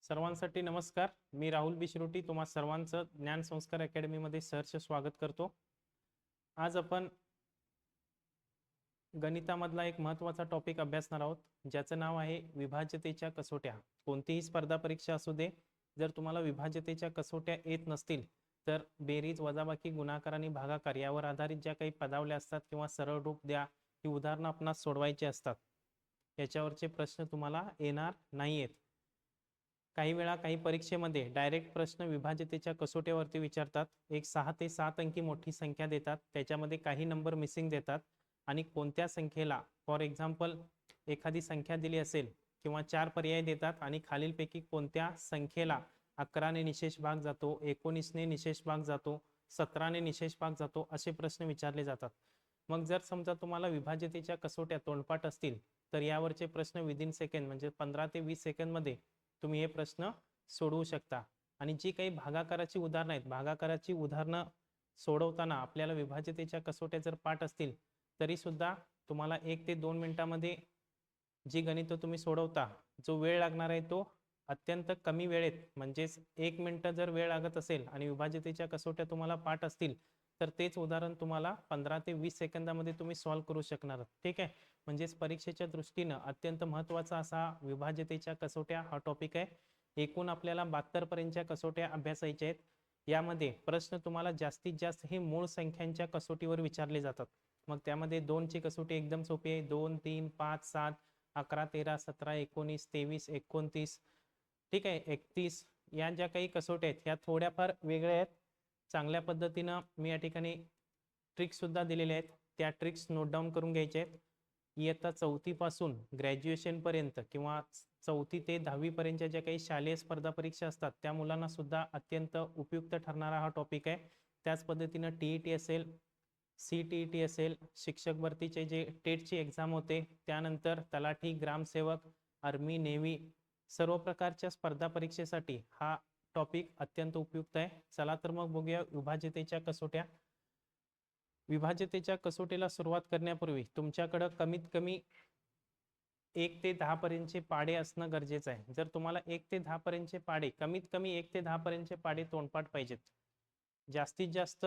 सर्वांसाठी नमस्कार. मी राहुल बिश्रोटी तुम्हा सर्वांचं ज्ञान संस्कार अकॅडमी मध्ये सहर्ष स्वागत करतो. आज आपण गणितामधला एक महत्त्वाचा टॉपिक अभ्यासणार आहोत, ज्याचं नाव आहे विभाज्यतेच्या कसोट्या. कोणतीही स्पर्धा परीक्षा असू दे, जर तुम्हाला विभाज्यतेच्या कसोट्या येत नसतील तर बेरीज, वजाबाकी, गुणाकार आणि भागाकार यावर आधारित ज्या काही पदावल्या असतात किंवा सरळ रूप द्या ही उदाहरणं आपणास सोडवायची असतात. याच्यावरचे प्रश्न तुम्हाला येणार नाहीयेत. काही वेळा काही परीक्षेमध्ये डायरेक्ट प्रश्न विभाज्यतेच्या कसोट्यावरती विचारतात. एक 6 ते 7 अंकी मोठी संख्या देतात, त्याच्यामध्ये काही नंबर मिसिंग देतात आणि कोणत्या संख्येला, फॉर एक्झाम्पल एखादी संख्या दिली असेल किंवा 4 पर्याय देतात आणि खालीलपैकी कोणत्या संख्येला 11 ने निशेष भाग जातो, 19 ने निशेष भाग जातो, 17 ने निशेष भाग जातो, असे प्रश्न विचारले जातात. मग जर समजा तुम्हाला विभाज्यतेच्या कसोट्या तोंडपाठ असतील तर यावरचे प्रश्न विदिन सेकंड म्हणजे 15 ते 20 सेकंड मध्ये तुम्ही हे प्रश्न सोडवू शकता. आणि जी काही भागाकाराची उदाहरणं आहेत, भागाकाराची उदाहरणं सोडवताना आपल्याला विभाज्यतेच्या कसोट्या जर पाठ असतील तरी सुद्धा तुम्हाला 1 ते 2 मिनिटांमध्ये जी गणित तुम्ही सोडवता, जो वेळ लागणार आहे तो अत्यंत कमी वेळेत, म्हणजेच 1 मिनिट जर वेळ लागत असेल आणि विभाज्यतेच्या कसोट्या तुम्हाला पाठ असतील तर तेच उदाहरण तुम्हाला 15 ते 20 सेकंदामध्ये तुम्ही सॉल्व्ह करू शकणार. ठीक आहे, म्हणजेच परीक्षेच्या दृष्टीनं अत्यंत महत्त्वाचा असा विभाज्यतेच्या कसोट्या हा टॉपिक आहे. एकूण आपल्याला 72 पर्यंतच्या कसोट्या अभ्यासायच्या आहेत. यामध्ये प्रश्न तुम्हाला जास्तीत जास्त हे मूळ संख्यांच्या कसोटीवर विचारले जातात. मग त्यामध्ये 2 ची कसोटी एकदम सोपी आहे. 2, 3, 5, 7, 11, 13, 17, 19, 23, 29, ठीक आहे, 31 या ज्या काही कसोट्या आहेत ह्या थोड्याफार वेगळ्या आहेत. चांगल्या पद्धतीनं मी या ठिकाणी ट्रिक्स सुद्धा दिलेल्या आहेत, त्या ट्रिक्स नोट डाऊन करून घ्यायच्या आहेत. इयत्ता 4थी पासून ग्रॅज्युएशन पर्यंत किंवा 4थी ते 10वी पर्यंतच्या ज्या काही शालेय स्पर्धा परीक्षा असतात त्या मुलांना सुद्धा अत्यंत उपयुक्त ठरणारा हा टॉपिक आहे. त्याच पद्धतीनं टीईटी असेल, CTET असेल, शिक्षक भरतीचे जे टेटची एक्झाम होते, त्यानंतर तलाठी, ग्रामसेवक, आर्मी, नेव्ही सर्व प्रकारच्या स्पर्धा परीक्षेसाठी हा टॉपिक अत्यंत उपयुक्त आहे. चला तर मग बघूया विभाज्यतेच्या कसोट्या. विभाज्यतेच्या कसोटीला सुरुवात करण्यापूर्वी तुमच्याकडे कमीत कमी 1 ते 10 पर्यंतचे पाढे असणं गरजेचं आहे. जर तुम्हाला 1 ते 10 पर्यंतचे पाढे, कमीत कमी 1 ते 10 पर्यंतचे पाढे तोंडपाठ पाहिजेत. जास्तीत जास्त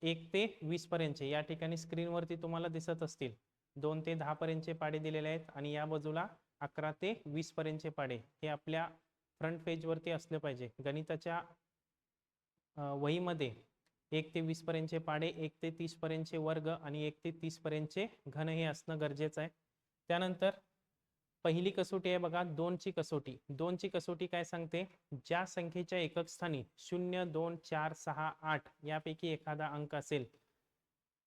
1 ते 20 पर्यंतचे या ठिकाणी स्क्रीनवरती तुम्हाला दिसत असतील. 2 ते 10 पर्यंतचे पाढे दिलेले आहेत आणि या बाजूला 11 ते 20 पर्यंतचे पाढे हे आपल्या फ्रंट पेजवरती असले पाहिजे. गणिताच्या वहीमध्ये 1 ते 20 पर्यंतचे पाढे, 1 ते 30 पर्यंतचे वर्ग आणि 1 ते 30 पर्यंतचे घन हे असणं गरजेचं आहे. त्यानंतर पहिली कसोटी आहे बघा, 2 ची कसोटी. 2 ची कसोटी काय सांगते? ज्या संख्येच्या एकक स्थानी 0, 2, 4, 6, 8 यापैकी एखादा अंक असेल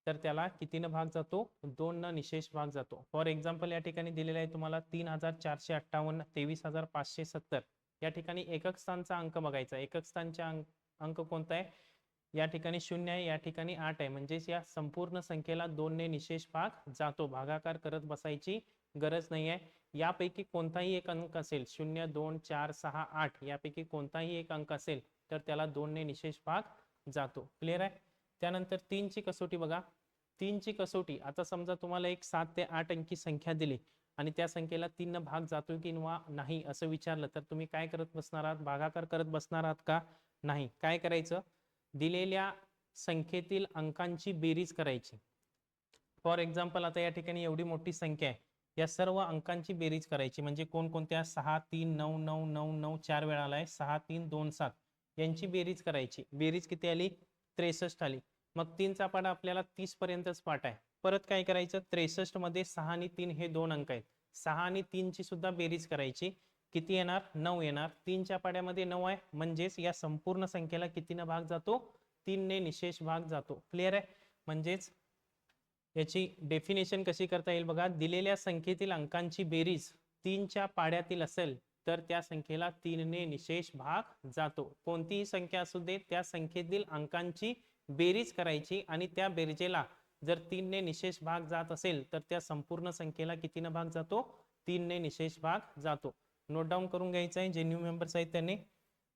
तर त्याला कितीनं भाग जातो? 2 न निशेष भाग जातो. फॉर एक्झाम्पल या ठिकाणी दिलेला आहे तुम्हाला 3458, 23570. या ठिकाणी एकक स्थानचा अंक बघायचा. एकक स्थानचा अंक कोणता आहे? या ठिकाणी 0 आहे, या ठिकाणी 8 आहे, म्हणजेच या संपूर्ण संख्येला 2 ने निशेष भाग जातो. भागाकार करत बसायची गरज नाही आहे. यापैकी कोणताही एक अंक असेल, 0, 2, 4, 6, 8 यापैकी कोणताही एक अंक असेल तर त्याला 2 ने निशेष भाग जातो. क्लिअर आहे? त्यानंतर 3 ची कसोटी बघा. 3 ची कसोटी, आता समजा तुम्हाला एक 7 ते 8 अंकी संख्या दिली आणि त्या संख्येला 3 न भाग जातो किंवा नाही असं विचारलं तर तुम्ही काय करत बसणार आहात? भागाकार करत बसणार आहात का? नाही. काय करायचं? दिलेल्या संख्येतील अंकांची बेरीज करायची. फॉर एक्झाम्पल आता या ठिकाणी एवढी मोठी संख्या आहे, या सर्व अंकांची बेरीज करायची. म्हणजे कोणकोणत्या? 6, 3, 9, 9, 9, 9 4 वेळा आलाय, 6, 3, 2, 7 यांची बेरीज करायची. बेरीज किती आली? 63 आली. मग 3 चा पाढा आपल्याला 30 पर्यंतच पाठ आहे. परत काय करायचं? 63 मध्ये 6 आणि 3 हे दोन अंक आहेत. 6 आणि 3 ची सुद्धा बेरीज करायची. किती येणार? 9 येणार. 3 च्या पाड्यामध्ये 9 आहे, म्हणजेच या संपूर्ण संख्येला कितीनं भाग जातो? 3 ने निशेष भाग जातो. क्लिअर आहे? म्हणजेच याची डेफिनेशन कशी करता येईल बघा. दिलेल्या संख्येतील अंकांची बेरीज 3 च्या पाड्यातील असेल तर त्या संख्येला 3 ने निशेष भाग जातो. कोणतीही संख्या असू दे, त्या संख्येतील अंकांची बेरीज करायची आणि त्या बेरजेला जर 3 ने निशेष भाग जात असेल तर त्या संपूर्ण संख्येला कितीनं भाग जातो? 3 ने निशेष भाग जातो. नोट डाऊन करून घ्यायचं आहे जे न्यू मेंबर्स आहेत त्यांनी.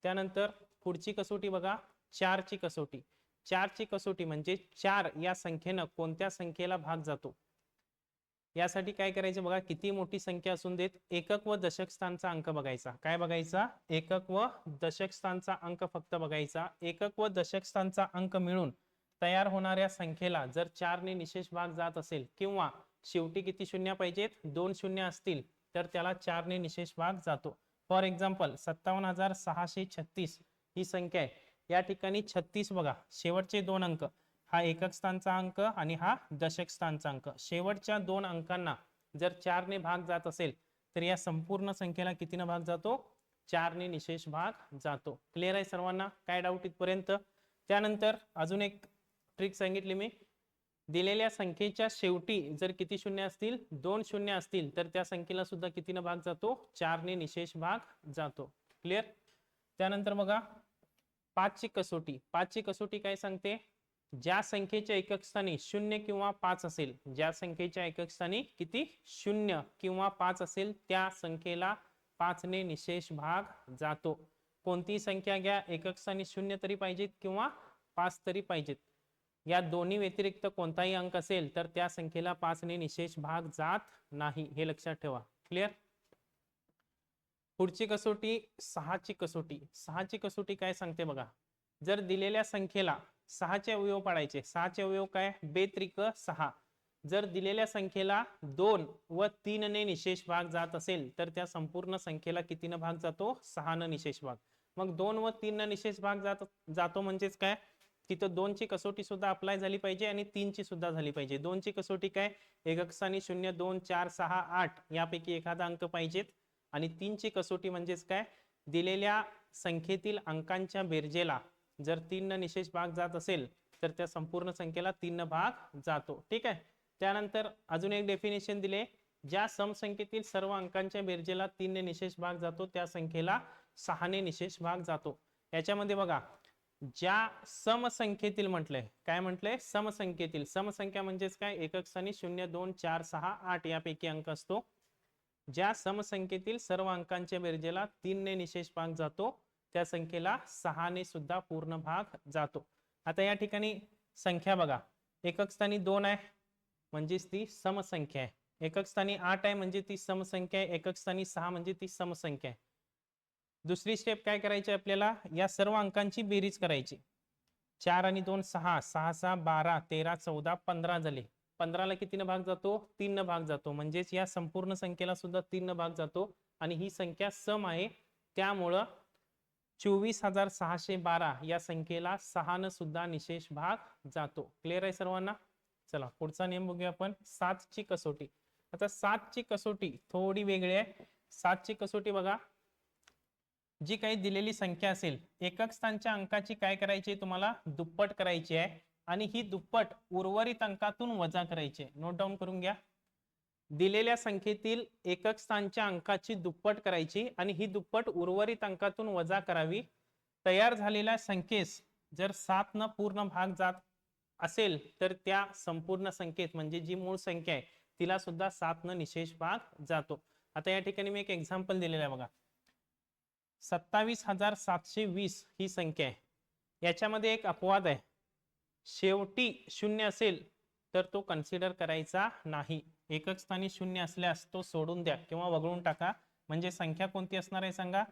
त्यानंतर पुढची कसोटी बघा, 4 ची कसोटी. 4 ची कसोटी म्हणजे 4 या संख्येनं कोणत्या संख्येला भाग जातो? यासाठी काय करायचं बघा, किती मोठी संख्या असून देत एकक व दशक स्थानचा अंक बघायचा. काय बघायचा? एकक व दशक स्थानचा अंक फक्त बघायचा. एकक व दशक स्थानचा अंक मिळून तयार होणाऱ्या संख्येला जर 4 ने निशेष भाग जात असेल किंवा शेवटी किती शून्य पाहिजेत? 2 शून्य असतील तर त्याला 4 ने निशेष भाग जातो. फॉर एक्झाम्पल 57,636 ही संख्या आहे. या ठिकाणी 36 बघा, शेवटचे दोन अंक, हा एकक स्थानचा अंक आणि हा दशक स्थानचा अंक. शेवटच्या दोन अंकांना जर 4 ने भाग जात असेल तर या संपूर्ण संख्येला कितीने भाग जातो? 4 ने निशेष भाग जातो. क्लिअर आहे सर्वांना? काय डाऊट इथपर्यंत? त्यानंतर अजून एक ट्रिक सांगितली मी. दिलेल्या संख्येच्या शेवटी जर किती शून्य असतील? 2 शून्य असतील तर त्या संख्येला सुद्धा कितीने भाग जातो? 4 ने निशेष भाग जातो. क्लिअर? त्यानंतर बघा 5 ची कसोटी. 5 ची कसोटी काय सांगते? ज्या संख्येच्या एकक स्थानी 0 किंवा 5 असेल, ज्या संख्येच्या एकक स्थानी किती 0 किंवा 5 असेल त्या संख्येला 5 ने निशेष भाग जातो. कोणती संख्या घ्या, एकक स्थानी 0 तरी पाहिजेत किंवा 5 तरी पाहिजेत. या दोन्ही व्यतिरिक्त कोणताही अंक असेल तर त्या संख्येला 5 ने निशेष भाग जात नाही, हे लक्षात ठेवा. क्लिअर? पुढची कसोटी 6 ची कसोटी. 6 ची कसोटी काय सांगते बघा, जर दिलेल्या संख्येला 6 चे अवयव पाडायचे. 6 चे अवयव काय? बेत्रिक 6. जर दिलेल्या संख्येला 2 व 3 ने निशेष भाग जात असेल तर त्या संपूर्ण संख्येला कितीने भाग जातो? 6 ने निशेष भाग. मग 2 व 3 ने निशेष भाग जातो म्हणजेच काय? तिथं 2 ची कसोटी सुद्धा अप्लाय झाली पाहिजे आणि 3 ची सुद्धा झाली पाहिजे. 2 ची कसोटी काय? एकक स्थानी 0, 2, 4, 6, 8 यापैकी एखादा अंक पाहिजेत. आणि 3 ची कसोटी म्हणजेच काय? दिलेल्या संख्येतील अंकांच्या बेरजेला जर 3 न निशेष भाग जात असेल तर त्या संपूर्ण संख्येला 3 न भाग जातो. ठीक आहे? त्यानंतर अजून एक डेफिनेशन दिले, ज्या समसंख्येतील सर्व अंकांच्या बेरजेला 3 ने निशेष भाग जातो त्या संख्येला 6 ने निशेष भाग जातो. याच्यामध्ये बघा, ज्या समसंख्येतील म्हटलंय, काय म्हटलंय? समसंख्येतील. समसंख्या म्हणजेच काय? एकक स्थानी 0, 2, 4, 6, 8 यापैकी अंक असतो. ज्या समसंख्येतील सर्व अंकांच्या बेरजेला 3 ने निशेष भाग जातो त्या संख्येला 6 ने सुद्धा पूर्ण भाग जातो. आता या ठिकाणी संख्या बघा, एकक स्थानी 2 आहे म्हणजेच ती समसंख्या आहे. एकक स्थानी 8 आहे म्हणजे ती समसंख्या आहे. एकक स्थानी 6 म्हणजे ती समसंख्या आहे. दुसरी स्टेप काय करायची आपल्याला? या सर्व अंकांची बेरीज करायची. 4 आणि 2 6, 6 6 12 13 14 15 झाले. 15 ला कितीने भाग जातो? 3 न भाग जातो. म्हणजेच या संपूर्ण संख्येला सुद्धा 3 न भाग जातो आणि ही संख्या सम आहे त्यामुळं 24,612 या संख्येला 6 न सुद्धा निशेष भाग जातो. क्लिअर आहे सर्वांना? चला पुढचा नियम बघूया आपण. 7 ची कसोटी. आता 7 ची कसोटी थोडी वेगळी आहे. 7 ची कसोटी बघा, जी काही दिलेली संख्या असेल एकक स्थानच्या अंकाची काय करायची? तुम्हाला दुप्पट करायची आहे आणि ही दुप्पट उर्वरित अंकातून वजा करायची आहे. नोट डाऊन करून घ्या. दिलेल्या संख्येतील एकक स्थानच्या अंकाची दुप्पट करायची आणि ही दुप्पट उर्वरित अंकातून वजा करावी. तयार झालेल्या संख्येस जर 7 न पूर्ण भाग जात असेल तर त्या संपूर्ण संख्येत म्हणजे जी मूळ संख्या आहे तिला सुद्धा 7 न निशेष भाग जातो. आता या ठिकाणी मी एक एक्झाम्पल दिलेलं आहे बघा. 27,720 ही संख्या आहे. याच्यामध्ये एक अपवाद आहे. शेवटी 0 असेल तर तो कन्सिडर करायचा नाही. एकक स्थानी 0 असल्यास तो सोडून द्या किंवा वगळून टाका. म्हणजे संख्या कोणती असणार आहे सांगा?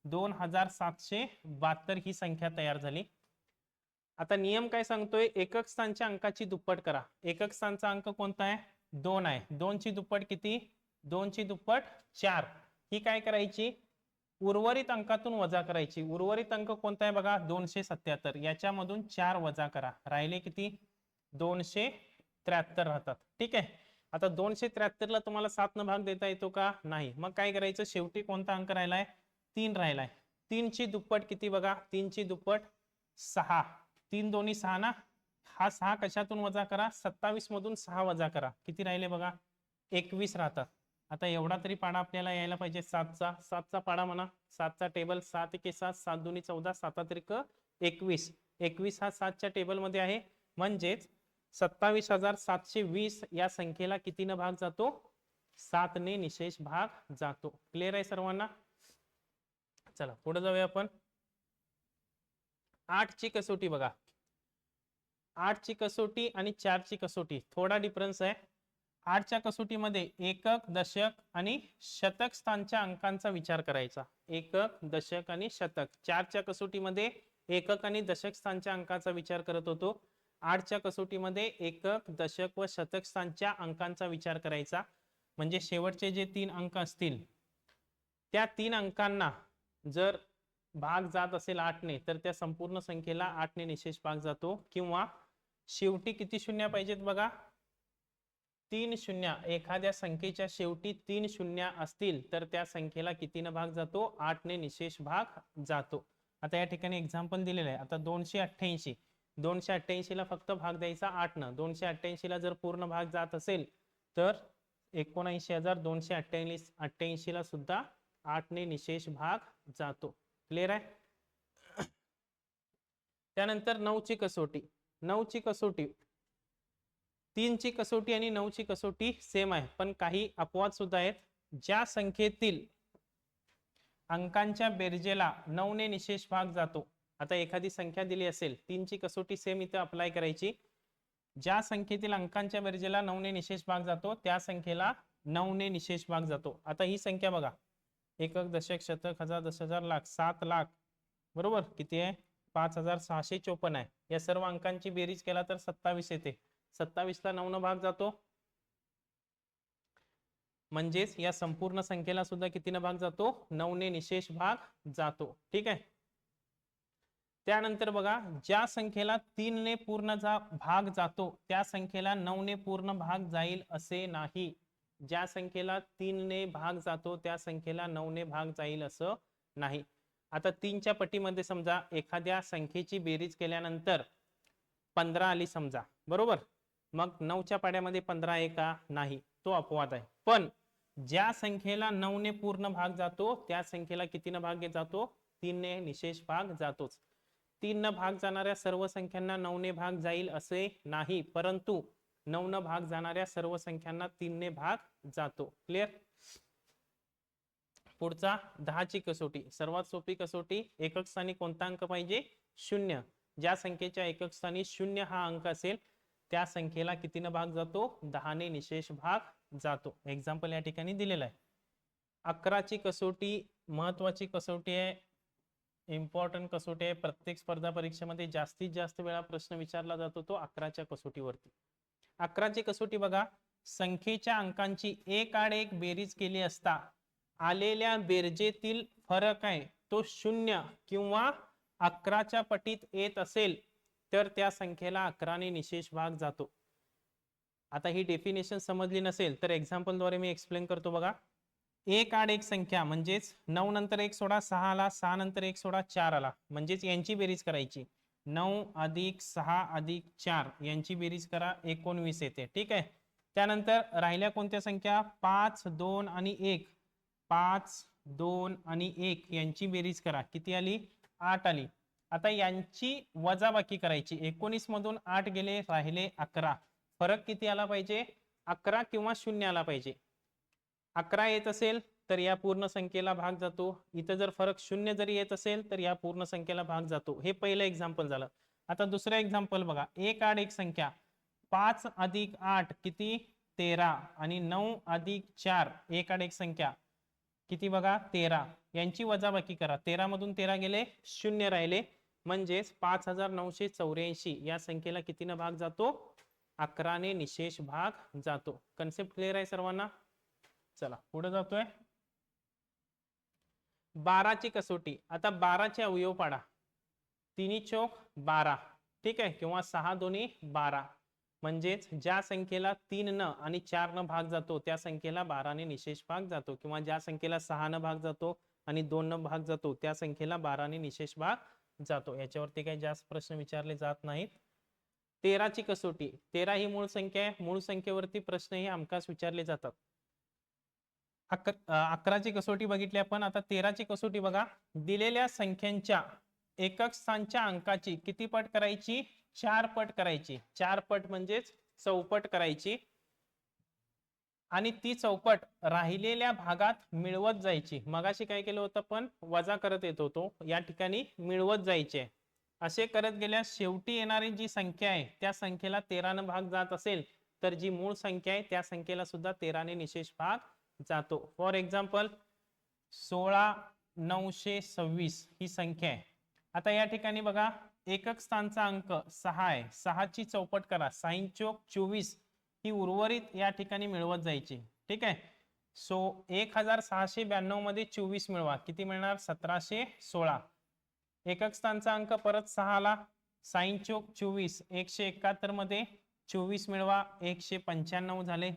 2772 ही संख्या तयार झाली. आता नियम काय सांगतोय? एकक स्थानच्या अंकाची दुप्पट करा. एकक स्थानचा अंक कोणता आहे? 2 आहे. 2 ची दुप्पट किती? 2 ची दुप्पट 4. ही काय करायची? उर्वरित अंकातून वजा करायची. उर्वरित अंक कोणता आहे बघा? 277. याच्यामधून 4 वजा करा. राहिले किती? 273 राहतात. ठीक आहे? आता 273 ला तुम्हाला 7 न भाग देता येतो का? नाही. मग काय करायचं? शेवटी कोणता अंक राहिलाय? 3 राहिलाय. 3 ची दुप्पट किती बघा? 3 ची दुप्पट 6. 3 दोन्ही 6 ना. हा 6 कशातून वजा करा? 27 मधून 6 वजा करा. किती राहिले बघा? 21 राहतात. आता एवढा तरी पाडा आपल्याला यायला पाहिजे. 7चा पाडा म्हणा. 7चा टेबल 7 एके 7, 7 दोन्ही 14, 7 त्रिक 21. 21 हा 7च्या टेबल मध्ये आहे. म्हणजेच 27,720 या संख्येला कितीने भाग जातो? 7 ने निशेष भाग जातो. क्लिअर आहे सर्वांना? चला पुढे जाऊया आपण. 8 ची कसोटी बघा. 8 ची कसोटी आणि 4 ची कसोटी थोडा डिफरन्स आहे. 8च्या कसोटीमध्ये एकक, दशक आणि शतक स्थानच्या अंकांचा विचार करायचा. एकक, दशक आणि शतक. 4च्या कसोटीमध्ये एकक आणि दशक स्थानच्या अंकाचा विचार करत होतो. 8च्या कसोटीमध्ये एकक, दशक व शतक स्थानच्या अंकांचा विचार करायचा. म्हणजे शेवटचे जे 3 अंक असतील त्या 3 अंकांना जर भाग जात असेल 8ने तर त्या संपूर्ण संख्येला 8ने निशेष भाग जातो. किंवा शेवटी किती शून्य पाहिजेत बघा, 3 शून्य. एखाद्या संख्येच्या शेवटी 3 शून्य असतील तर त्या संख्येला कितीने भाग जातो, 8ने निशेष भाग जातो. आता या ठिकाणी एक्झाम्पल दिलेलं आहे. आता 288, 288 ला फक्त भाग द्यायचा 8 न. 288 ला जर पूर्ण भाग जात असेल तर 79,288 ला सुद्धा 8ने निशेष भाग जातो. क्लिअर आहे. त्यानंतर 9ची कसोटी. 9ची कसोटी, 3ची कसोटी आणि 9ची कसोटी सेम आहे, पण काही अपवाद सुद्धा आहेत. ज्या संख्येतील अंकांच्या बेरजेला 9ने निशेष भाग जातो. आता एखादी संख्या दिली असेल, 3ची कसोटी सेम इथे अप्लाय करायची. ज्या संख्येतील अंकांच्या बेरजेला 9ने निशेष भाग जातो त्या संख्येला 9ने निशेष भाग जातो. आता ही संख्या बघा, एकक, दशक, शतक, हजार, 10,000, लाख, 7 लाख, बरोबर. किती आहे, 5,654 आहे. या सर्व अंकांची बेरीज केला तर 27 येते. 27 ला 9 भाग जातो. म्हणजेच या संपूर्ण संख्येला सुद्धा कितीने भाग जातो, 9ने निशेष भाग जातो. ठीक आहे. त्यानंतर बघा, ज्या संख्येला 3ने पूर्ण भाग जातो त्या संख्येला 9ने पूर्ण भाग जाईल असे नाही. ज्या संख्येला 3ने भाग जातो त्या संख्येला 9ने भाग जाईल असं नाही. आता 3च्या पटीमध्ये समजा एखाद्या संख्येची बेरीज केल्यानंतर 15 आली समजा, बरोबर. मग 9च्या पाड्यामध्ये 15 आहे का, नाही, तो अपवाद आहे. पण ज्या संख्येला 9ने पूर्ण भाग जातो त्या संख्येला कितीने भाग जातो, 3ने निशेष भाग जातोच. 3 भाग जाणाऱ्या सर्व संख्यांना 9ने भाग जाईल असे नाही, परंतु 9 भाग जाणाऱ्या सर्व संख्यांना 3ने भाग जातो. क्लिअर. पुढचा 10ची कसोटी. सर्वात सोपी कसोटी. एकक स्थानी कोणता अंक पाहिजे, 0. ज्या संख्येच्या एकक स्थानी 0 हा अंक असेल त्या संख्येला कितीने भाग जातो, 10ने निशेष भाग जातो. एक्झाम्पल या ठिकाणी दिलेला आहे. 11ची कसोटी महत्वाची कसोटी आहे, इम्पॉर्टंट कसोटी आहे. प्रत्येक स्पर्धा परीक्षेमध्ये जास्तीत जास्त वेळा प्रश्न विचारला जातो तो 11च्या कसोटीवरती. 11ची कसोटी बघा, संख्येच्या अंकांची एक आड एक बेरीज केली असता आलेल्या बेरजेतील फरक आहे तो 0 किंवा 11च्या पटीत येत असेल तर त्या संख्येला 11ने निशेष भाग जातो. आता ही डेफिनेशन समजली नसेल तर एक्झाम्पल द्वारे मी एक्सप्लेन करतो बघा. एक आड एक संख्या म्हणजेच 9 नंतर 1 सोडा 6 आला, 6 नंतर 1 सोडा 4 आला, म्हणजेच यांची बेरीज करायची. 9 अधिक 6 अधिक 4 यांची बेरीज करा, 19 येते. ठीक आहे. त्यानंतर राहिल्या कोणत्या संख्या, 5, 2 आणि 1. 5, 2 आणि 1 यांची बेरीज करा, किती आली, 8 आली. आता यांची वजाबाकी करायची. 19 मधून 8 गेले, राहिले 11. फरक किती आला पाहिजे, 11 किंवा 0 आला पाहिजे. 11 येत असेल तर या पूर्ण संख्येला भाग जातो. इथं जर फरक 0 जरी येत असेल तर या पूर्ण संख्येला भाग जातो. हे पहिलं एक्झाम्पल झालं. आता दुसरं एक्झाम्पल बघा. एक आड एक संख्या, 5 अधिक 8 किती, 13 आणि 9 अधिक 4 एक आड एक संख्या किती बघा, 13. यांची वजाबाकी करा. 13 मधून 13 गेले, 0 राहिले, म्हणजेच 5,984 या संख्येला कितीने भाग जातो, 11ने निशेष भाग जातो. कन्सेप्ट क्लिअर आहे सर्वांना. चला पुढे जातोय. 12ची कसोटी. आता 12चे अवयव पाडा. 3 चौक 12, ठीक आहे, किंवा 6 दोन्ही 12. म्हणजेच ज्या संख्येला 3 न आणि 4 न भाग जातो त्या संख्येला 12ने निशेष भाग जातो. किंवा ज्या संख्येला 6 न भाग जातो आणि 2 न भाग जातो त्या संख्येला 12ने निशेष भाग जातो. याच्यावरती काही जास्त प्रश्न विचारले जात नाहीत. 13ची कसोटी. 13 ही मूळ संख्या आहे. मूळ संख्येवरती प्रश्न हे हमखास विचारले जातात. 11ची कसोटी बघितली आपण. आता 13ची कसोटी बघा. दिलेल्या संख्यांच्या एकक स्थानच्या अंकाची किती पट करायची, 4 पट करायची. 4 पट म्हणजेच चौपट करायची आणि ती चौपट राहिलेल्या भागात मिळवत जायची. मगाशी काय केलं होतं, पण वजा करत येत होतो, या ठिकाणी मिळवत जायचे. असे करत गेल्यास शेवटी येणारी जी संख्या आहे त्या संख्येला 13 न भाग जात असेल तर जी मूळ संख्या आहे त्या संख्येला सुद्धा 13 ने निशेष भाग जातो. फॉर एक्झाम्पल 16,926 ही संख्या आहे. आता या ठिकाणी बघा एकक स्थानचा अंक 6 आहे. 6 ची चौपट करा, 6 चौक 24 ही उर्वरित या ठिकाणी मिळवत जायची. ठीक आहे. सो 1692 मध्ये 24 मिळवा, किती मिळणार? 1716. एकक स्थानचा अंक परत 6 आला, 6 चौक 24, 171 मध्ये 24 मिळवा, 195 झाले.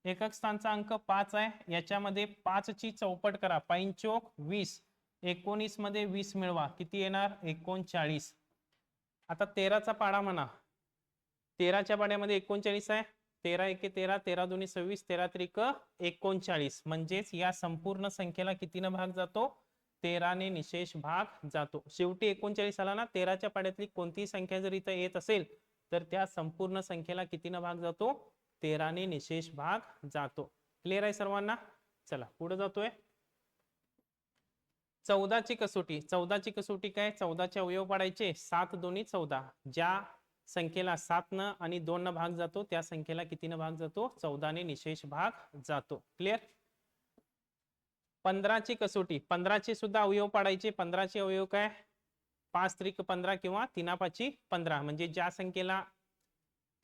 एकक स्थानचा अंक 5 आहे, याच्यामध्ये 5 ची चौपट करा, 5 चौक 20, 19 मध्ये 20 मिळवा, किती येणार? 39. आता 13 चा पाडा म्हणा, 13 च्या पाड्यामध्ये 39 आहे, 13 एके 13, 13 दुनी 26, 13 त्रिक 39. म्हणजेच या संपूर्ण संख्येला कितीने भाग जातो? 13 ने निशेष भाग जातो. शेवटी 39 आला ना. 13 च्या पाड्यातली कोणतीही संख्या जर इथं येत असेल तर त्या संपूर्ण संख्येला कितीने भाग जातो? 13 ने निशेष भाग जातो. क्लिअर आहे सर्वांना? चला पुढे जातोय. 14 ची कसोटी. 14 ची कसोटी काय? 14 चे अवयव पाडायचे, 7 दोन्ही 14. ज्या संख्येला 7 न आणि 2 न भाग जातो त्या संख्येला कितीने भाग जातो? 14 ने निशेष भाग जातो. क्लिअर? 15 ची कसोटी. 15 चे सुद्धा अवयव पाडायचे. 15 चे अवयव काय? 5 त्रिक 15 किंवा 3 पाची 15. म्हणजे ज्या संख्येला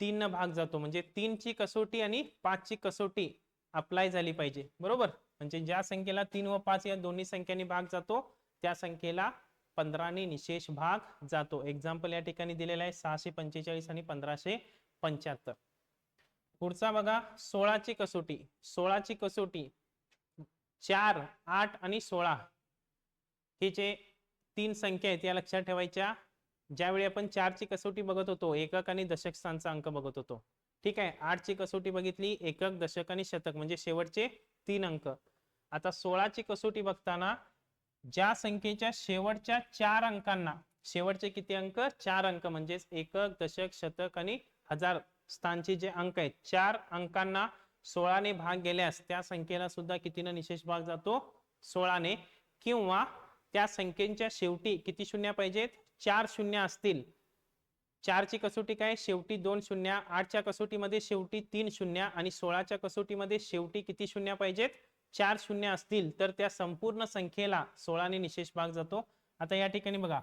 3 न भाग जातो, म्हणजे 3 ची कसोटी आणि 5 ची कसोटी अप्लाय झाली पाहिजे. बरोबर? म्हणजे ज्या संख्येला 3 व 5 या दोन्ही संख्यांनी भाग जातो त्या संख्येला 15 ने निशेष भाग जातो. एक्झाम्पल या ठिकाणी दिलेला आहे 645 आणि 1575. पुढचा बघा 16 ची कसोटी. 16 ची कसोटी 4, 8 आणि 16 हे जे तीन संख्या आहेत या लक्षात ठेवायच्या. ज्यावेळी आपण 4 ची कसोटी बघत होतो एकक आणि दशक स्थानचा अंक बघत होतो. ठीक आहे. 8 ची कसोटी बघितली एकक, दशक आणि शतक म्हणजे शेवटचे 3 अंक. आता 16 ची कसोटी बघताना ज्या संख्येच्या शेवटच्या 4 अंकांना, शेवटचे किती अंक? 4 अंक, म्हणजे एकक, दशक, शतक आणि हजार स्थानचे जे अंक आहेत 4 अंकांना 16 ने भाग गेल्यास त्या संख्येला सुद्धा कितीने निशेष भाग जातो? 16 ने. किंवा त्या संख्येच्या शेवटी किती शून्य पाहिजेत? 4 शून्य असतील. 4 ची कसोटी काय? शेवटी 2 शून्य. 8 च्या कसोटीमध्ये शेवटी 3 शून्य आणि 16 च्या कसोटीमध्ये शेवटी किती शून्य पाहिजेत? 4 शून्य असतील तर त्या संपूर्ण संख्येला 16 ने निशेष भाग जातो. आता या ठिकाणी बघा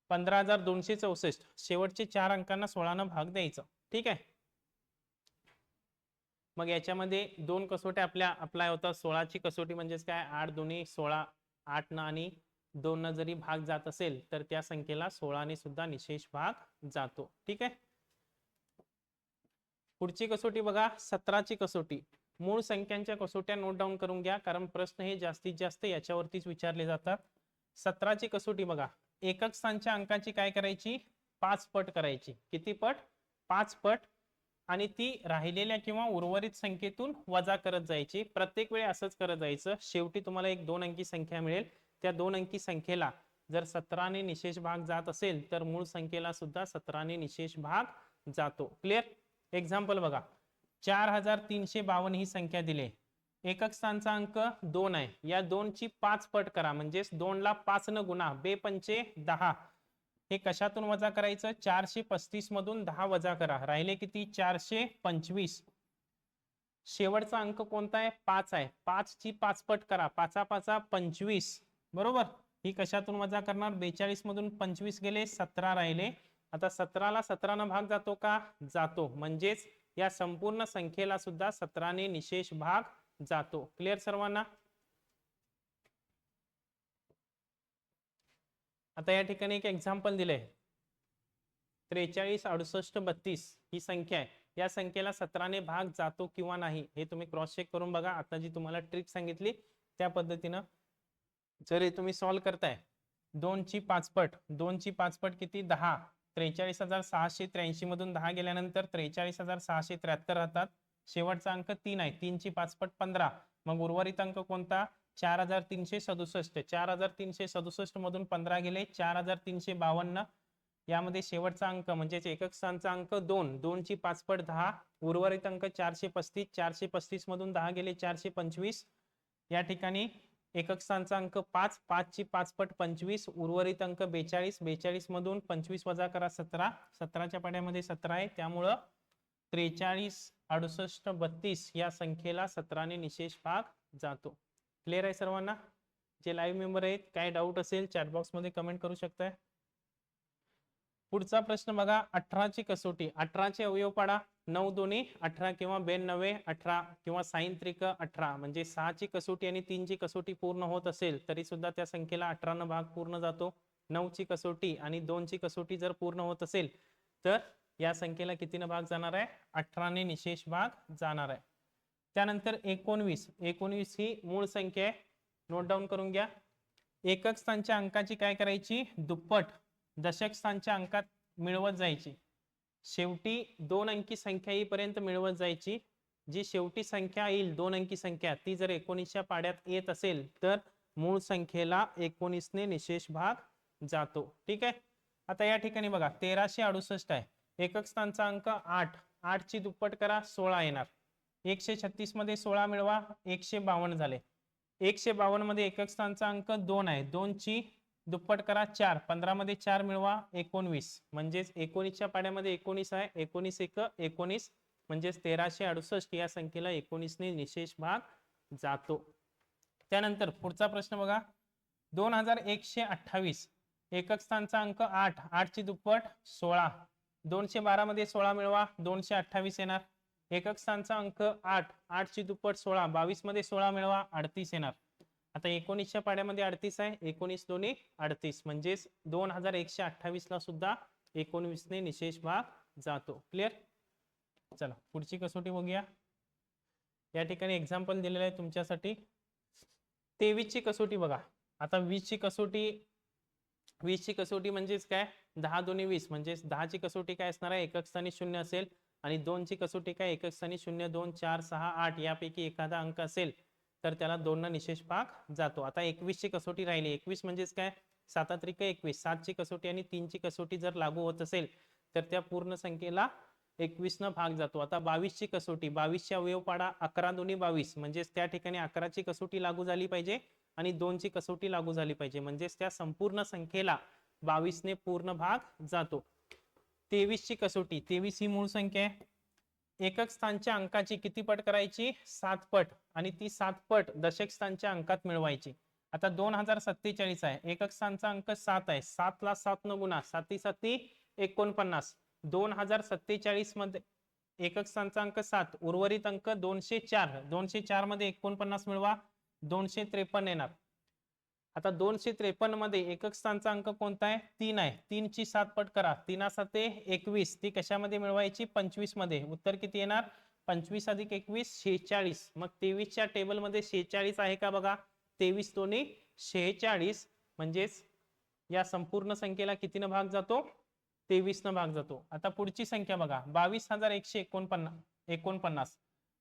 15,264 शेवटचे 4 अंकांना 16 न भाग द्यायचा. ठीक आहे. मग याच्यामध्ये दोन कसोट्या आपल्या अप्लाय होतात. 16 ची कसोटी म्हणजेच काय? 8 दोन्ही 16, 8 न आणि 2 न जरी भाग जात असेल तर त्या संख्येला 16 ने सुद्धा निशेष भाग जातो. ठीक आहे. पुढची कसोटी बघा 17 ची कसोटी. मूळ संख्यांच्या कसोट्या नोट डाऊन करून घ्या, कारण प्रश्न हे जास्तीत जास्त याच्यावरतीच विचारले जातात. 17 ची कसोटी बघा, एकक स्थानच्या अंकाची काय करायची? 5 पट करायची. किती पट? 5 पट. आणि ती राहिलेल्या किंवा उर्वरित संख्येतून वजा करत जायची. प्रत्येक वेळी असंच करत जायचं. शेवटी तुम्हाला एक 2 अंकी संख्या मिळेल. त्या 2 अंकी संख्येला जर 17 ने निशेष भाग जात असेल तर मूळ संख्येला सुद्धा 17 ने निशेष भाग जातो. क्लिअर? एक्झाम्पल बघा 4352 ही संख्या दिली. एकक स्थानचा अंक 2 आहे. या 2 ची 5 पट करा, म्हणजेच 2 ला 5 न गुणा, 2 पंचे 10. हे कशातून वजा करायचं? 435 मधून 10 वजा करा, राहिले किती? 425. शेवटचा अंक कोणता आहे? 5 आहे. 5 ची 5 पट करा, 5 5 25. बरोबर? ही कशातून वजा करणार? 42 मधून 25 गेले, 17 राहिले. आता 17 ला 17 न भाग जातो का? जातो. म्हणजेच या संपूर्ण संख्येला सुद्धा 17 ने निशेष भाग जातो. क्लिअर सर्वांना? आता या ठिकाणी एक एक्झाम्पल दिलंय 43 68 32 ही संख्या आहे. या संख्येला 17 ने भाग जातो किंवा नाही हे तुम्ही क्रॉस चेक करून बघा. आता जी तुम्हाला ट्रिक सांगितली त्या पद्धतीनं जर तुम्ही सॉल्व करताय 2 ची 5 पट, 2 ची 5 पट किती? 10. 43,683 मधून 10 गेल्यानंतर 43,673 राहतात. शेवटचा अंक 3 आहे. 3 ची 5 पट 15. मग उर्वरित अंक कोणता? 4367. 4367 मधून 15 गेले, 4352. यामध्ये शेवटचा अंक म्हणजे एकक स्थानचा अंक 2. 2 ची 5 पट 10. उर्वरित अंक 435. 435 मधून 10 गेले, 425. या ठिकाणी एकक स्थानचा अंक 5. 5 ची 5 पट 25. उर्वरित अंक 42. 42 मधून 25 वजा करा 17. 17 च्या पाड्यामध्ये 17 आहे, त्यामुळं 43 68 32 या संख्येला 17ने निशेष भाग जातो. क्लिअर आहे सर्वांना? जे लाईव्ह मेंबर आहेत काय डाऊट असेल चॅट बॉक्स मध्ये कमेंट करू शकताय. पुढचा प्रश्न बघा, 18 ची कसोटी. 18 चे अवयव पाडा. 9 दोन्ही 18 किंवा 92 18 किंवा साइन त्रिक 18 म्हणजे 6 ची कसोटी आणि 3 ची कसोटी पूर्ण होत असेल तरी सुद्धा त्या संख्येला 18 न भाग पूर्ण जातो. 9 ची कसोटी आणि 2 ची कसोटी जर पूर्ण होत असेल तर या संख्येला कितीने भाग जाणार आहे? 18 ने निशेष भाग जाणार आहे. त्यानंतर 19. 19 ही मूळ संख्या आहे, नोट डाऊन करून घ्या. एकक स्थानच्या अंकाची काय करायची? दुप्पट दशक स्थानच्या अंकात मिळवत जायची. शेवटी 2 अंकी संख्या येईपर्यंत मिळवत जायची. जी शेवटी संख्या येईल 2 अंकी संख्या ती जर 19च्या पाड्यात येत असेल तर मूळ संख्येला 19 ने निशेष भाग जातो. ठीक आहे. आता या ठिकाणी बघा 1368 आहे. एकक स्थानचा अंक 8. 8 ची दुप्पट करा 16 येणार. 136 मध्ये 16 मिळवा 152 झाले. 152 मध्ये एकक स्थानचा अंक 2 आहे. 2 ची दुप्पट करा 4. 15 मध्ये 4 मिळवा 19 म्हणजेच 19च्या पाड्यामध्ये 19 आहे. 19 एक 19 म्हणजेच 1368 या संख्येला 19 ने निशेष भाग जातो. त्यानंतर पुढचा प्रश्न बघा, 2128. एकक स्थानचा अंक 8. 8 ची दुप्पट 16. 212 मध्ये 16 मिळवा 228 येणार. एकक स्थानचा अंक 8. 8 ची दुप्पट 16. 22 मध्ये 16 मिळवा 38 येणार. आता 19च्या पाड्यामध्ये 38 आहे. 19 दोन्ही 38 म्हणजेच 2128 ला सुद्धा 19 ने निशेष भाग जातो. क्लिअर? चला पुढची कसोटी बघूया. या ठिकाणी एक्झाम्पल दिलेलं आहे तुमच्यासाठी. 23 ची कसोटी बघा. आता 20 ची कसोटी. 20 ची कसोटी म्हणजेच काय? 10 दोन्ही 20 म्हणजेच 10 ची कसोटी काय असणार आहे? एकक स्थानी 0 असेल आणि 2 ची कसोटी काय? एकक स्थानी 0 2 4 6 8 यापैकी एखादा अंक असेल तर त्याला 2 न निशेष भाग जातो. आता 21 ची कसोटी राहिली. 21 म्हणजेच काय? 7 त्रिक 21. 7 ची कसोटी आणि 3 ची कसोटी जर लागू होत असेल तर त्या पूर्ण संख्येला 21 न भाग जातो. आता 22 ची कसोटी. 22 चे अवयव पाडा. 11 दोन्ही 22 म्हणजेच त्या ठिकाणी 11 ची कसोटी लागू झाली पाहिजे आणि 2 ची कसोटी लागू झाली पाहिजे म्हणजेच त्या संपूर्ण संख्येला 22 ने पूर्ण भाग जातो. 23 ची कसोटी. 23 ही मूळ संख्या आहे. एकक स्थानच्या अंकाची किती पट करायची? 7 पट आणि ती 7 पट दशक स्थानच्या अंकात मिळवायची. आता 2047 आहे. एकक स्थानचा अंक 7 आहे. 7 ला 7 न गुणा 7 7 49. 2047 मध्ये एकक स्थानचा अंक 7. उर्वरित अंक 204. 204 मध्ये 49 मिळवा 253 येणार. आता 253 मध्ये एकक स्थानचा अंक कोणता आहे? 3 आहे. 3 ची 7 पट करा. 3 7 21. ती कशामध्ये मिळवायची? 25 मध्ये. उत्तर किती येणार? 25 अधिक 21 46. मग 23 च्या टेबल मध्ये 46 आहे का बघा. 23 दोन्ही 46 म्हणजेच या संपूर्ण संख्येला कितीने भाग जातो? 23 न भाग जातो. आता पुढची संख्या बघा, 22,149.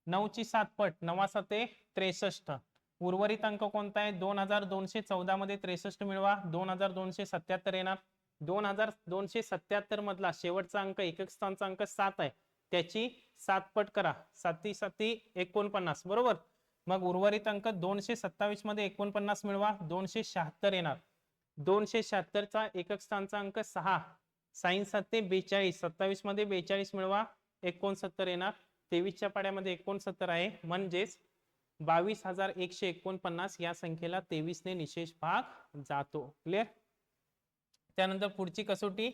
9 ची 7 पट 9 7 63. उर्वरित अंक कोणता आहे? 2214 मध्ये 63 मिळवा 2277 येणार. 2277 मधला शेवटचा अंक एकक स्थानचा अंक 7 आहे. त्याची 7 पट करा. 7 7 49 बरोबर. मग उर्वरित अंक 227 मध्ये 49 मिळवा 276 येणार. 276 चा एकक स्थानचा अंक 6. साइन 7 42. 27 मध्ये 42 मिळवा 69 येणार. 23 च्या पाड्यामध्ये 69 आहे म्हणजेच 22,149 या संख्येला 23 ने निशेष भाग जातो. क्लिअर? त्यानंतर पुढची कसोटी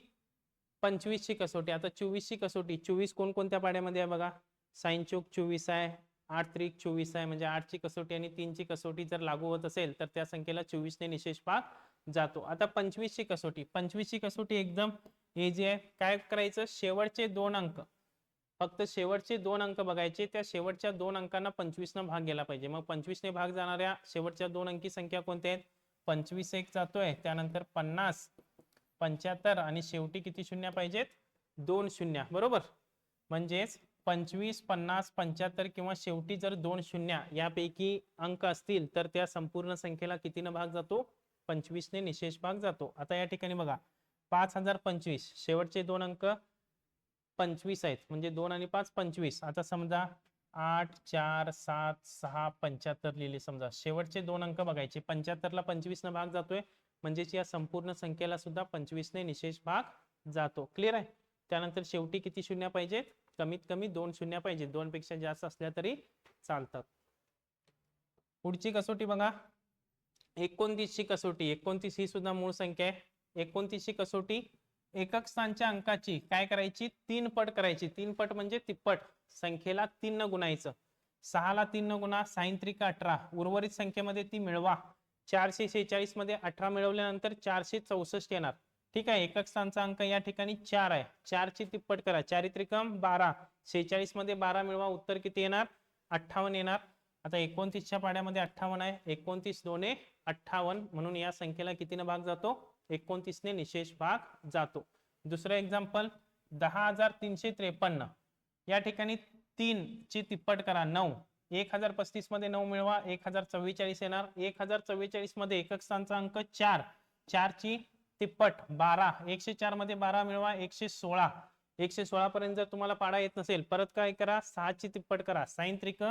25 ची कसोटी. आता 24 ची कसोटी. 24 कोणकोणत्या पाड्यामध्ये आहे बघा. साइन चूक 24 आहे. 8 त्रिक 24 आहे म्हणजे 8 ची कसोटी आणि 3 ची कसोटी जर लागू होत असेल तर त्या संख्येला 24 ने निशेष भाग जातो. आता 25 ची कसोटी. 25 ची कसोटी एकदम इझी आहे. काय करायचं? शेवटचे 2 अंक, फक्त शेवटचे 2 अंक बघायचे. त्या शेवटच्या 2 अंकांना 25 न भाग गेला पाहिजे. मग 25 ने भाग जाणाऱ्या शेवटच्या 2 अंकी संख्या कोणत्या आहेत? 25 एक जातोय, त्यानंतर 50 75 आणि शेवटी किती शून्य पाहिजेत? 2 शून्य बरोबर. म्हणजेच 25 50 75 किंवा शेवटी जर 2 शून्य यापैकी अंक असतील तर त्या संपूर्ण संख्येला कितीने भाग जातो? 25 ने निशेष भाग जातो. आता या ठिकाणी बघा 5025 शेवटचे 2 अंक 25 आहेत म्हणजे 2 आणि 5 25. आता समजा 8 4 7 6 75 लिहिले. समजा शेवटचे 2 अंक बघायचे. 75 ला 25 न भाग जातोय म्हणजेच या संपूर्ण संख्येला सुद्धा 25 ने निशेष भाग जातो. क्लिअर आहे? त्यानंतर शेवटी किती शून्य पाहिजेत? कमीत कमी 2 शून्य पाहिजे, 2 पेक्षा जास्त असल्या तरी चालतात. पुढची कसोटी बघा, 29 ची कसोटी. 29 ही सुद्धा मूळ संख्या आहे. 29 ची कसोटी एकक स्थानच्या अंकाची काय करायची, 3 पट करायची. 3 पट म्हणजे तिप्पट. संख्येला 3 न गुणायचं. 6 ला 3 न गुणा, 6 त्रिक 18. उर्वरित संख्येमध्ये ती मिळवा. 446 मध्ये 18 मिळवल्यानंतर 464 येणार. ठीक आहे, एकक स्थानचा अंक या ठिकाणी 4 आहे. 4 ची तिप्पट करा, 4 त्रिकम 12. 46 मध्ये 12 मिळवा, उत्तर किती येणार, 58 येणार. आता 29 च्या पाड्यामध्ये 58 आहे. 29 दोने 58, म्हणून या संख्येला कितीने भाग जातो, 29 ने निशेष भाग जातो. दुसरं एक्झाम्पल, 10,353. या ठिकाणी 3 ची तिप्पट करा, 9. 1035 मध्ये 9 मिळवा, 1044 येणार. 1044 मध्ये एकक स्थानचा अंक 4. 4 ची तिप्पट 12. 104 मध्ये 12 मिळवा, 116. 116 पर्यंत जर तुम्हाला पाडा येत नसेल, परत काय करा, 6 ची तिप्पट करा. 6 त्रिक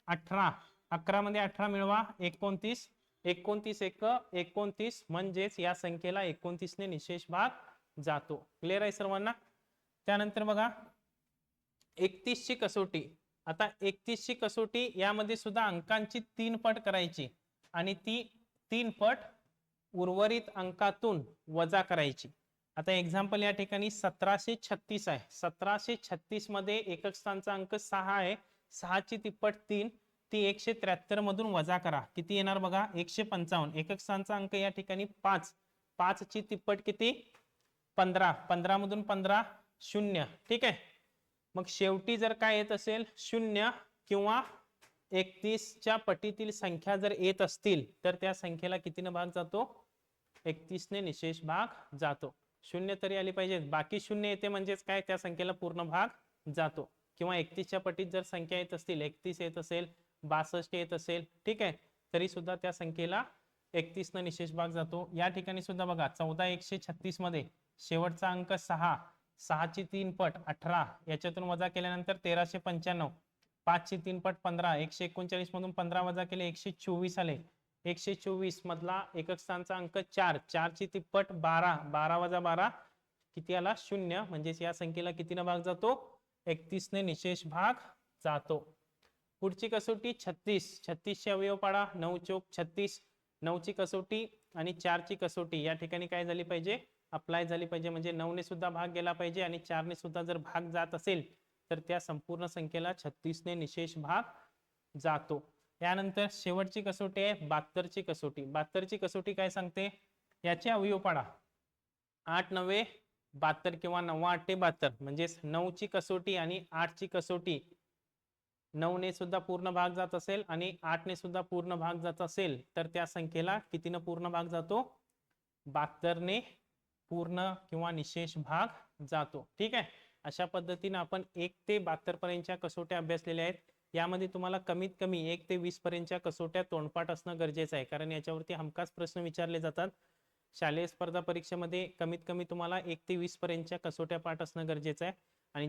18. 11 मध्ये 18 मिळवा, 29. 29 एक 29, म्हणजेच या संख्येला 29 ने निशेष भाग जातो. क्लिअर आहे सर्वांना. त्यानंतर बघा 31 ची कसोटी. आता 31 ची कसोटी यामध्ये सुद्धा अंकांची 3 पट करायची आणि ती 3 पट उर्वरित अंकातून वजा करायची. आता एक्झाम्पल या ठिकाणी 1736 आहे. 1736 मध्ये एकक स्थानचा अंक 6 आहे. 6 ची तिप्पट 3, ती 173 मधून वजा करा, किती येणार बघा, 155. एकक स्थानचा अंक या ठिकाणी 5. 5 ची तिप्पट किती, 15. 15 मधून 15 0. ठीक आहे, मग शेवटी जर काय येत असेल 0 किंवा 31 च्या पटीतील संख्या जर येत असतील तर त्या संख्येला कितीने भाग जातो, 31 ने निशेष भाग जातो. 0 तरी आली पाहिजे, बाकी 0 येते म्हणजेच काय, त्या संख्येला पूर्ण भाग जातो. किंवा 31 च्या पटीत जर संख्या येत असतील, 31 येत असेल, 62 येत असेल, ठीक आहे, तरी सुद्धा त्या संख्येला 31 ने निशेष भाग जातो. या ठिकाणी सुद्धा बघा 14136 मध्ये शेवटचा अंक 6. 6 ची 3 पट 18, याच्यातून वजा केल्यानंतर 1395. 5 ची 3 पट 15. 139 मधून 15 वजा केले 124 आले. 124 मधला एकक स्थानचा अंक 4. 4 ची तिप्पट 12. 12 वजा 12 किती आला, 0. म्हणजेच या संख्येला कितीने भाग जातो, 31 ने निशेष भाग जातो. पुढची कसोटी 36. 36 चे अवयव पाडा, 9 चौक 36. 9 ची कसोटी आणि 4 ची कसोटी या ठिकाणी काय झाली पाहिजे, अप्लाय झाली पाहिजे. म्हणजे 9 ने सुद्धा भाग गेला पाहिजे आणि 4 ने सुद्धा जर भाग जात असेल तर त्या संपूर्ण संख्येला 36 ने निशेष भाग जातो. यानंतर शेवटची कसोटी आहे 72 ची कसोटी. 72 ची कसोटी काय सांगते, याचे अवयव पाडा. 8 9 72 किंवा 9 8 72, म्हणजेच 9 ची कसोटी आणि 8 ची कसोटी 9 ने सुद्धा पूर्ण भाग जात असेल आणि 8 ने सुद्धा पूर्ण भाग जात असेल तर त्या संख्येला कितीने पूर्ण भाग जातो, 72 ने पूर्ण किंवा निशेष भाग जातो. ठीक आहे, अशा पद्धतीने आपण 1 ते 72 पर्यंतच्या कसोट्या अभ्यासलेल्या आहेत. यामध्ये तुम्हाला कमीत कमी 1 ते 20 पर्यंतच्या कसोट्या तोंडपाठ असणं गरजेचं आहे, कारण याच्यावरती हमखास प्रश्न विचारले जातात. शालेय स्पर्धा परीक्षेमध्ये कमीत कमी तुम्हाला 1 ते 20 पर्यंतच्या कसोट्या पाठ असणं गरजेचं आहे. आणि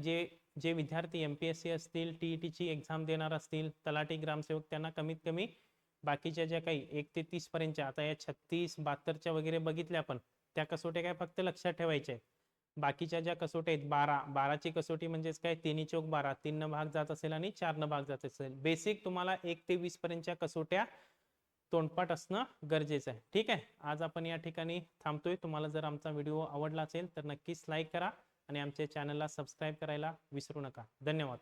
जे विद्यार्थी MPSC असतील, TET ची एक्झाम देणार असतील, तलाठी ग्रामसेवक, त्यांना कमीत कमी बाकीच्या ज्या काही 1 ते 30 पर्यंतच्या, आता या 36 72च्या वगैरे बघितल्या आपण, त्या कसोट्या काय फक्त लक्षात ठेवायच्या आहेत. बाकीच्या ज्या कसोट्या आहेत 12 ची कसोटी म्हणजेच काय, 3 चौक 12, 3 न भाग जात असेल आणि 4 न भाग जात असेल. बेसिक तुम्हाला 1 ते 20 पर्यंतच्या कसोट्या तोंडपाठ असणं गरजेचं आहे. ठीक आहे, आज आपण या ठिकाणी थांबतोय. तुम्हाला जर आमचा व्हिडिओ आवडला असेल तर नक्कीच लाईक करा आणि आमच्या चॅनलला सबस्क्राईब करायला विसरू नका. धन्यवाद.